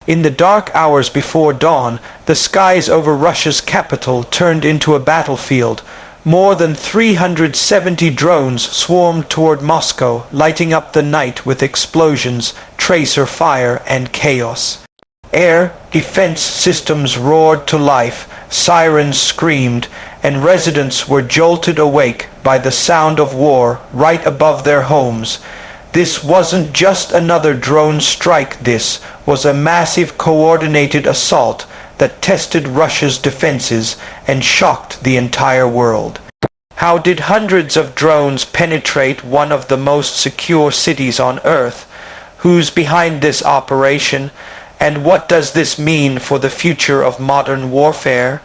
In the dark hours before dawn, the skies over Russia's capital turned into a battlefield. More than 370 drones swarmed toward Moscow, lighting up the night with explosions, tracer fire, and chaos. Air defense systems roared to life, sirens screamed, and residents were jolted awake by the sound of war right above their homes. This wasn't just another drone strike, this was a massive coordinated assault that tested Russia's defenses and shocked the entire world. How did hundreds of drones penetrate one of the most secure cities on Earth? Who's behind this operation? And what does this mean for the future of modern warfare?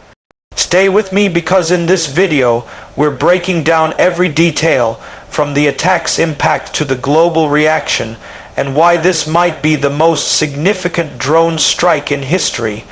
Stay with me because in this video, we're breaking down every detail from the attack's impact to the global reaction and why this might be the most significant drone strike in history.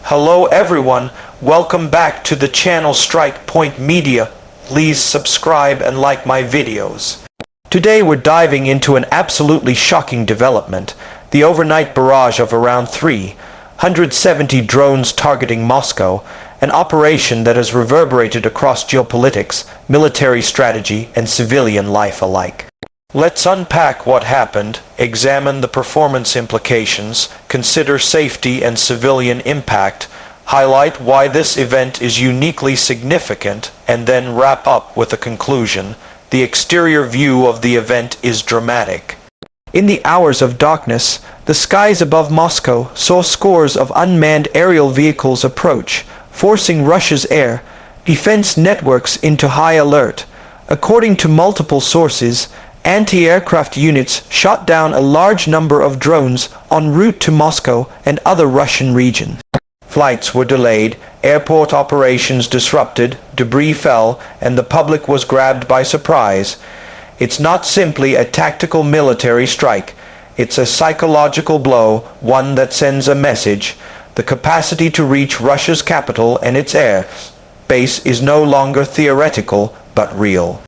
Hello everyone, welcome back to the channel Strike Point Media. Please subscribe and like my videos. Today we're diving into an absolutely shocking development. The overnight barrage of around 370 drones targeting Moscow, an operation that has reverberated across geopolitics, military strategy, and civilian life alike. Let's unpack what happened, examine the performance implications, consider safety and civilian impact, highlight why this event is uniquely significant, and then wrap up with a conclusion. The exterior view of the event is dramatic. In the hours of darkness, the skies above Moscow saw scores of unmanned aerial vehicles approach, forcing Russia's air defense networks into high alert. According to multiple sources, anti-aircraft units shot down a large number of drones en route to Moscow and other Russian regions. Flights were delayed, airport operations disrupted, debris fell, and the public was grabbed by surprise. It's not simply a tactical military strike. It's a psychological blow, one that sends a message. The capacity to reach Russia's capital and its air base is no longer theoretical, but real.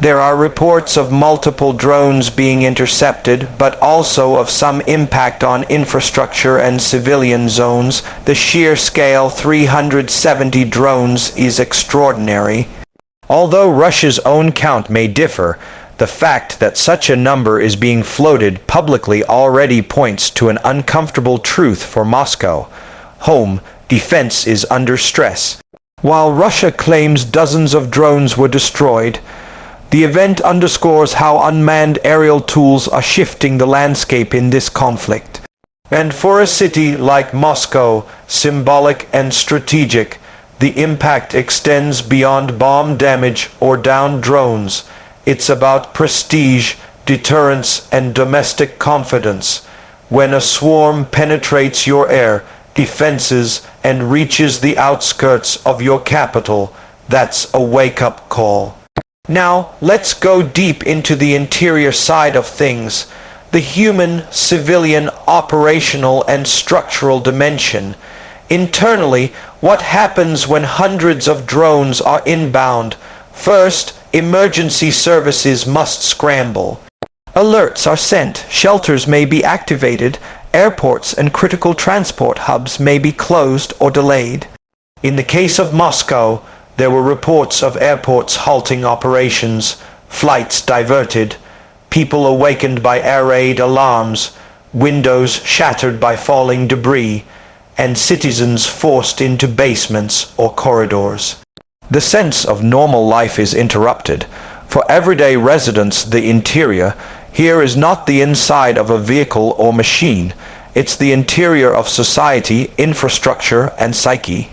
There are reports of multiple drones being intercepted, but also of some impact on infrastructure and civilian zones. The sheer scale, 370 drones, is extraordinary. Although Russia's own count may differ, the fact that such a number is being floated publicly already points to an uncomfortable truth for Moscow. Home defense is under stress. While Russia claims dozens of drones were destroyed, the event underscores how unmanned aerial tools are shifting the landscape in this conflict. And for a city like Moscow, symbolic and strategic, the impact extends beyond bomb damage or downed drones. It's about prestige, deterrence, and domestic confidence. When a swarm penetrates your air defenses and reaches the outskirts of your capital, that's a wake-up call. Now, let's go deep into the interior side of things, the human, civilian, operational, and structural dimension. Internally, what happens when hundreds of drones are inbound? First, emergency services must scramble. Alerts are sent, shelters may be activated, airports and critical transport hubs may be closed or delayed. In the case of Moscow, there were reports of airports halting operations, flights diverted, people awakened by air raid alarms, windows shattered by falling debris, and citizens forced into basements or corridors. The sense of normal life is interrupted. For everyday residents, the interior here is not the inside of a vehicle or machine. It's the interior of society, infrastructure, and psyche.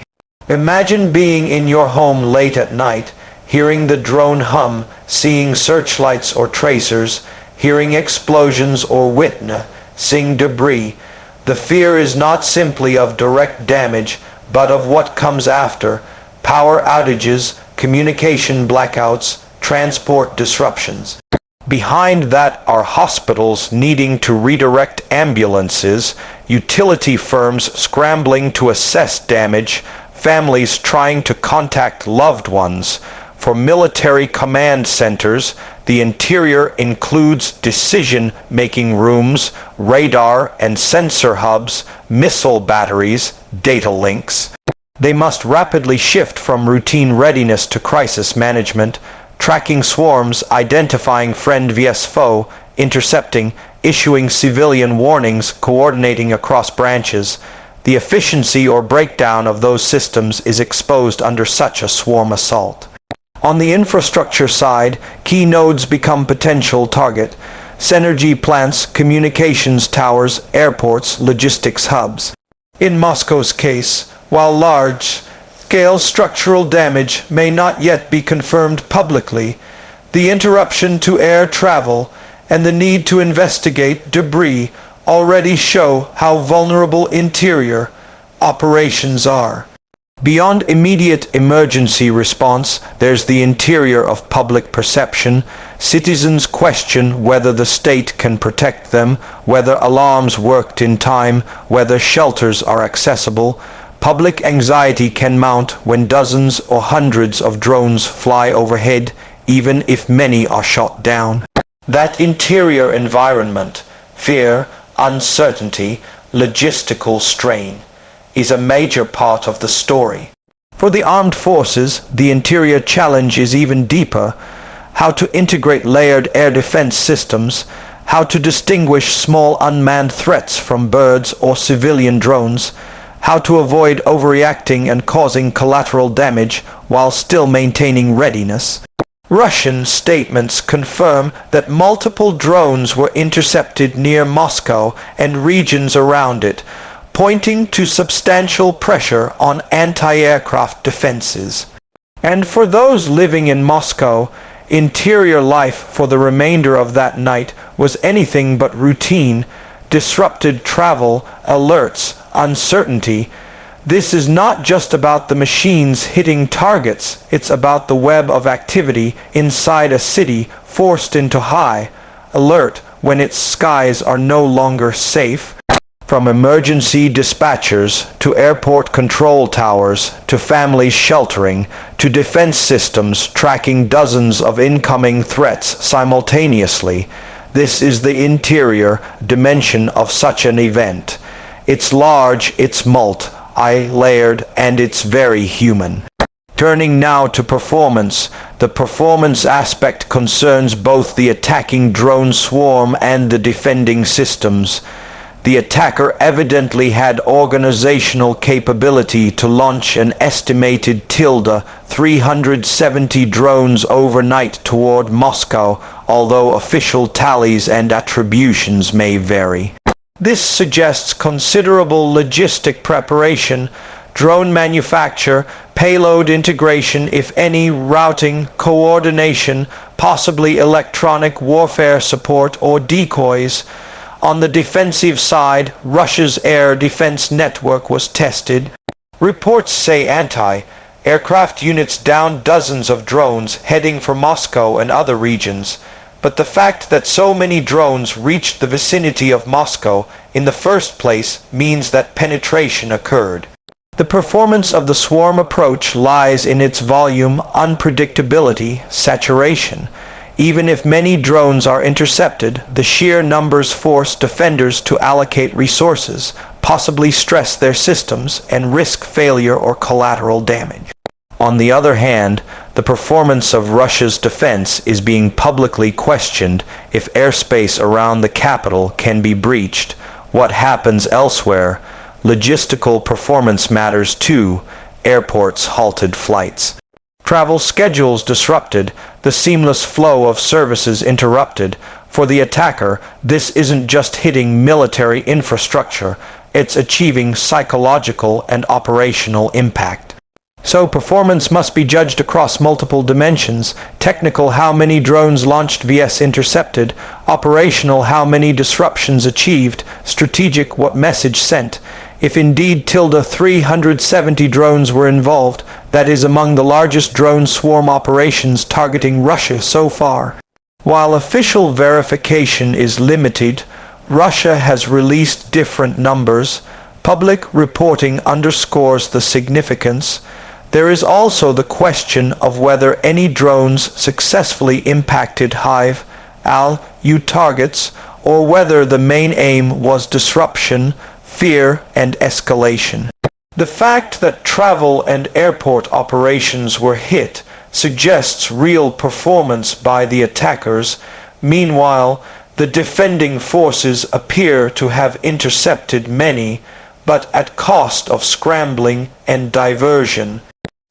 Imagine being in your home late at night, hearing the drone hum, seeing searchlights or tracers, hearing explosions or witnessing debris. The fear is not simply of direct damage, but of what comes after: power outages, communication blackouts, transport disruptions. Behind that are hospitals needing to redirect ambulances, utility firms scrambling to assess damage, families trying to contact loved ones. For military command centers, The interior includes decision-making rooms, radar and sensor hubs, missile batteries, data links. They must rapidly shift from routine readiness to crisis management, tracking swarms, identifying friend vs foe, intercepting, issuing civilian warnings, coordinating across branches. The efficiency or breakdown of those systems is exposed under such a swarm assault. On the infrastructure side, key nodes become potential target. Synergy plants, communications towers, airports, logistics hubs. In Moscow's case, while large-scale structural damage may not yet be confirmed publicly, the interruption to air travel and the need to investigate debris already show how vulnerable interior operations are. Beyond immediate emergency response, there's the interior of public perception. Citizens question whether the state can protect them, whether alarms worked in time, whether shelters are accessible. Public anxiety can mount when dozens or hundreds of drones fly overhead, even if many are shot down. That interior environment, fear, uncertainty, logistical strain, is a major part of the story. For the armed forces, the interior challenge is even deeper. How to integrate layered air defense systems, how to distinguish small unmanned threats from birds or civilian drones, how to avoid overreacting and causing collateral damage while still maintaining readiness. Russian statements confirm that multiple drones were intercepted near Moscow and regions around it, pointing to substantial pressure on anti-aircraft defenses. And for those living in Moscow, interior life for the remainder of that night was anything but routine. Disrupted travel, alerts, uncertainty. This is not just about the machines hitting targets, it's about the web of activity inside a city forced into high alert when its skies are no longer safe. From emergency dispatchers to airport control towers to families sheltering to defense systems tracking dozens of incoming threats simultaneously, this is the interior dimension of such an event. It's large, it's multi-layered, and it's very human. Turning now to performance, the performance aspect concerns both the attacking drone swarm and the defending systems. The attacker evidently had organizational capability to launch an estimated 370 drones overnight toward Moscow, although official tallies and attributions may vary. This suggests considerable logistic preparation, drone manufacture, payload integration, if any, routing, coordination, possibly electronic warfare support or decoys. On the defensive side, Russia's air defense network was tested. Reports say anti-aircraft units downed dozens of drones heading for Moscow and other regions. But the fact that so many drones reached the vicinity of Moscow in the first place means that penetration occurred. The performance of the swarm approach lies in its volume, unpredictability, saturation. Even if many drones are intercepted, the sheer numbers force defenders to allocate resources, possibly stress their systems, and risk failure or collateral damage. On the other hand, the performance of Russia's defense is being publicly questioned. If airspace around the capital can be breached, what happens elsewhere? Logistical performance matters too. Airports halted flights. Travel schedules disrupted, the seamless flow of services interrupted. For the attacker, this isn't just hitting military infrastructure, it's achieving psychological and operational impact. So performance must be judged across multiple dimensions: technical, how many drones launched vs intercepted; operational, how many disruptions achieved; strategic, what message sent. If indeed 370 drones were involved, that is among the largest drone swarm operations targeting Russia so far. While official verification is limited, Russia has released different numbers. Public reporting underscores the significance. There is also the question of whether any drones successfully impacted Hive Al-U targets, or whether the main aim was disruption, fear, and escalation. The fact that travel and airport operations were hit suggests real performance by the attackers. Meanwhile, the defending forces appear to have intercepted many, but at cost of scrambling and diversion.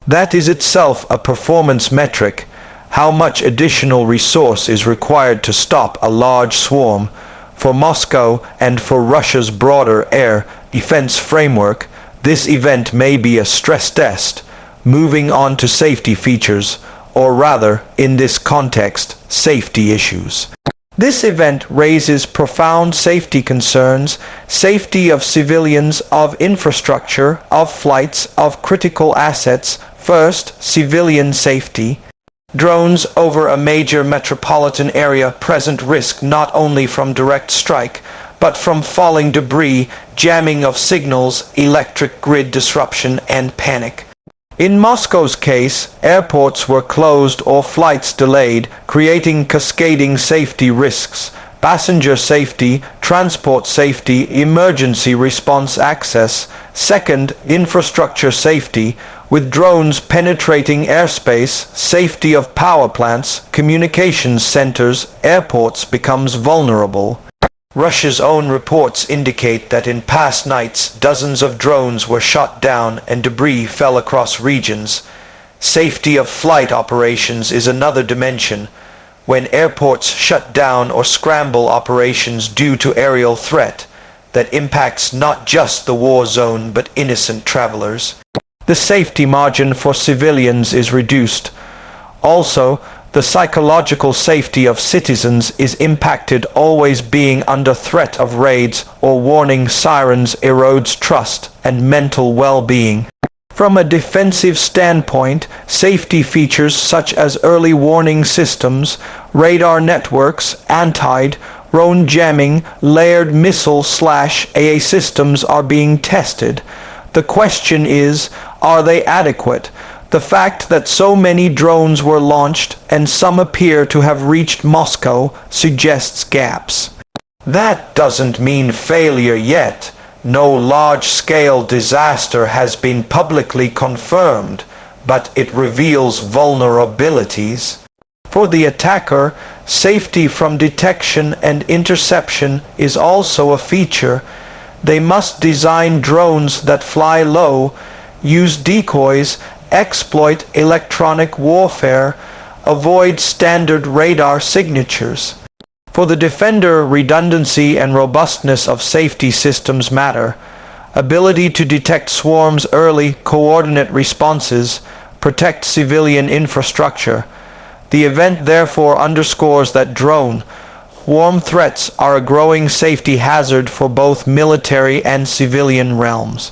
That is itself a performance metric. How much additional resource is required to stop a large swarm? For Moscow and for Russia's broader air defense framework, this event may be a stress test. Moving on to safety features, or rather, in this context, safety issues. This event raises profound safety concerns: safety of civilians, of infrastructure, of flights, of critical assets. First, civilian safety. Drones over a major metropolitan area present risk not only from direct strike, but from falling debris, jamming of signals, electric grid disruption, and panic. In Moscow's case, airports were closed or flights delayed, creating cascading safety risks: passenger safety, transport safety, emergency response access. Second, infrastructure safety. With drones penetrating airspace, safety of power plants, communications centers, airports becomes vulnerable. Russia's own reports indicate that in past nights, dozens of drones were shot down and debris fell across regions. Safety of flight operations is another dimension. When airports shut down or scramble operations due to aerial threat, that impacts not just the war zone but innocent travelers. The safety margin for civilians is reduced. Also, the psychological safety of citizens is impacted. Always being under threat of raids or warning sirens erodes trust and mental well-being. From a defensive standpoint, safety features such as early warning systems, radar networks, anti-drone jamming, layered missile/AA systems are being tested. The question is, are they adequate? The fact that so many drones were launched and some appear to have reached Moscow suggests gaps. That doesn't mean failure yet. No large-scale disaster has been publicly confirmed, but it reveals vulnerabilities. For the attacker, safety from detection and interception is also a feature. They must design drones that fly low, use decoys, exploit electronic warfare, avoid standard radar signatures. For the defender, redundancy and robustness of safety systems matter. Ability to detect swarms early, coordinate responses, protect civilian infrastructure. The event therefore underscores that drone swarm threats are a growing safety hazard for both military and civilian realms.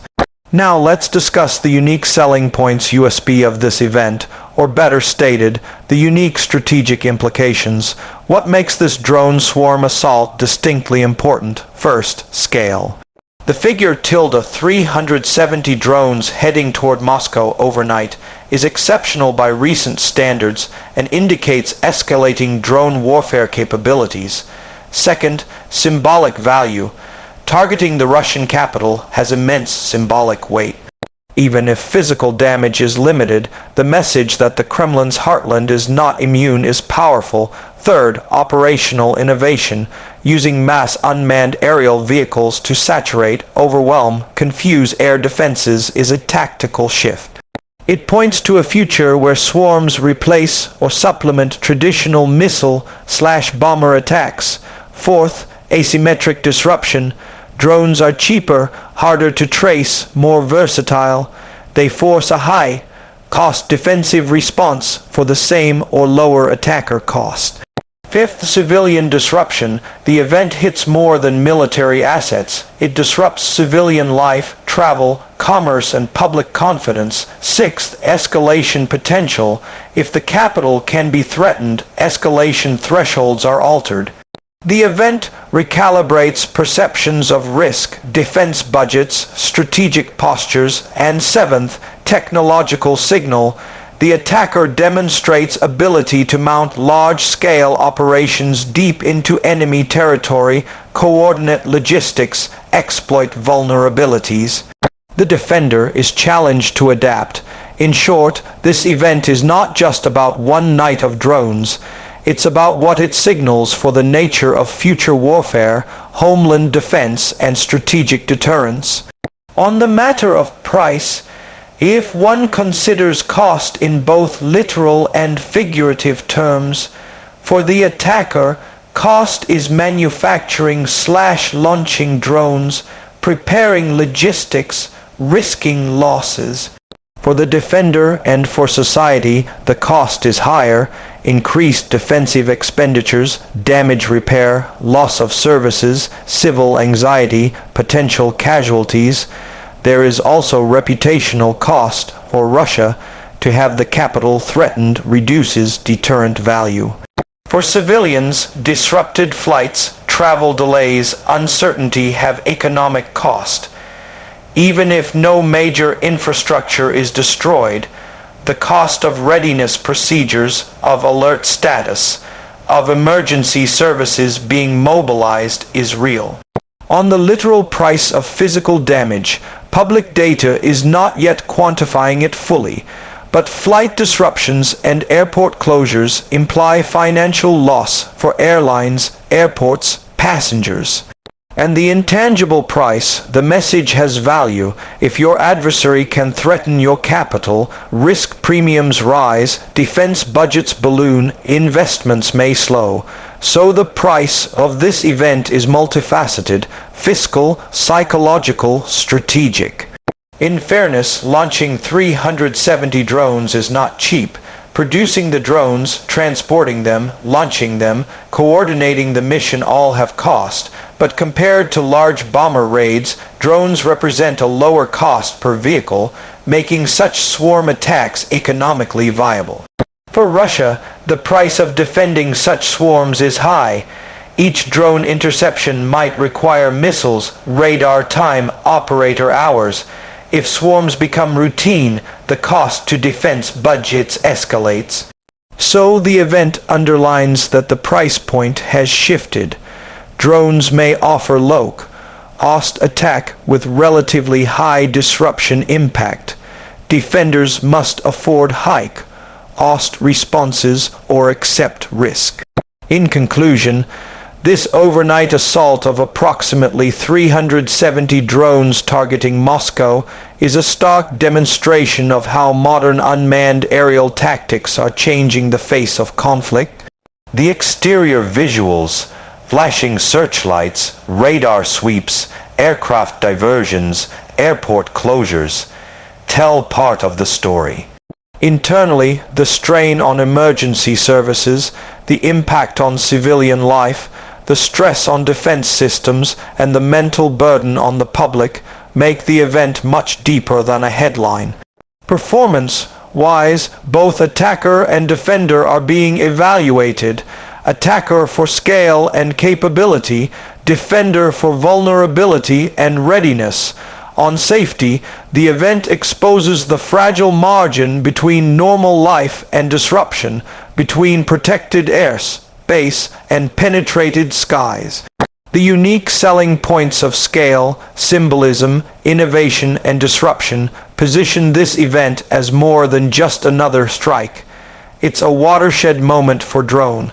Now let's discuss the unique selling points (USP) of this event, or better stated, the unique strategic implications. What makes this drone swarm assault distinctly important? First, scale. The figure 370 drones heading toward Moscow overnight is exceptional by recent standards and indicates escalating drone warfare capabilities. Second, symbolic value. Targeting the Russian capital has immense symbolic weight. Even if physical damage is limited, the message that the Kremlin's heartland is not immune is powerful. Third, operational innovation. Using mass unmanned aerial vehicles to saturate, overwhelm, confuse air defenses is a tactical shift. It points to a future where swarms replace or supplement traditional missile/bomber attacks. Fourth, asymmetric disruption. Drones are cheaper, harder to trace, more versatile. They force a high-cost defensive response for the same or lower attacker cost. Fifth, civilian disruption. The event hits more than military assets. It disrupts civilian life, travel, commerce, and public confidence. Sixth, escalation potential. If the capital can be threatened, escalation thresholds are altered. The event recalibrates perceptions of risk, defense budgets, strategic postures, and seventh, technological signal. The attacker demonstrates ability to mount large-scale operations deep into enemy territory, coordinate logistics, exploit vulnerabilities. The defender is challenged to adapt. In short, this event is not just about one night of drones. It's about what it signals for the nature of future warfare, homeland defense, and strategic deterrence. On the matter of price, if one considers cost in both literal and figurative terms, for the attacker, cost is manufacturing/launching drones, preparing logistics, risking losses. For the defender and for society, the cost is higher: increased defensive expenditures, damage repair, loss of services, civil anxiety, potential casualties. There is also reputational cost. For Russia, to have the capital threatened reduces deterrent value. For civilians, disrupted flights, travel delays, uncertainty have economic cost. Even if no major infrastructure is destroyed, the cost of readiness procedures, of alert status, of emergency services being mobilized is real. On the literal price of physical damage, public data is not yet quantifying it fully, but flight disruptions and airport closures imply financial loss for airlines, airports, passengers. And the intangible price, the message has value. If your adversary can threaten your capital, risk premiums rise, defense budgets balloon, investments may slow. So the price of this event is multifaceted: fiscal, psychological, strategic. In fairness, launching 370 drones is not cheap. Producing the drones, transporting them, launching them, coordinating the mission all have cost, but compared to large bomber raids, drones represent a lower cost per vehicle, making such swarm attacks economically viable. For Russia, the price of defending such swarms is high. Each drone interception might require missiles, radar time, operator hours. If swarms become routine, the cost to defense budgets escalates. So the event underlines that the price point has shifted. Drones may offer low-cost attack with relatively high disruption impact. Defenders must afford high-cost responses or accept risk. In conclusion, this overnight assault of approximately 370 drones targeting Moscow is a stark demonstration of how modern unmanned aerial tactics are changing the face of conflict. The exterior visuals, flashing searchlights, radar sweeps, aircraft diversions, airport closures, tell part of the story. Internally, the strain on emergency services, the impact on civilian life, the stress on defense systems, and the mental burden on the public make the event much deeper than a headline. Performance-wise, both attacker and defender are being evaluated. Attacker for scale and capability, defender for vulnerability and readiness. On safety, the event exposes the fragile margin between normal life and disruption, between protected airspace and penetrated skies. The unique selling points of scale, symbolism, innovation, and disruption position this event as more than just another strike. It's a watershed moment for drone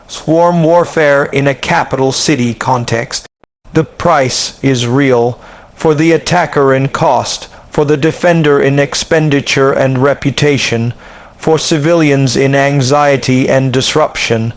swarm warfare in a capital city context. The price is real, for the attacker in cost, for the defender in expenditure and reputation, for civilians in anxiety and disruption.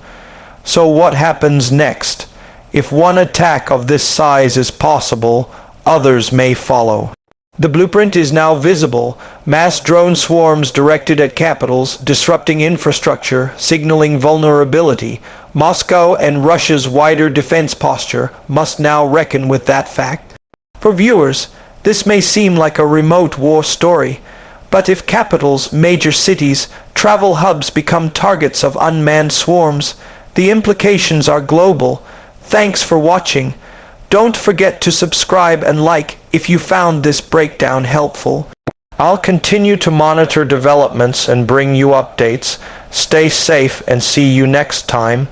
So what happens next? If one attack of this size is possible, others may follow. The blueprint is now visible. Mass drone swarms directed at capitals, disrupting infrastructure, signaling vulnerability. Moscow and Russia's wider defense posture must now reckon with that fact. For viewers, this may seem like a remote war story, but if capitals, major cities, travel hubs become targets of unmanned swarms, the implications are global. Thanks for watching. Don't forget to subscribe and like if you found this breakdown helpful. I'll continue to monitor developments and bring you updates. Stay safe and see you next time.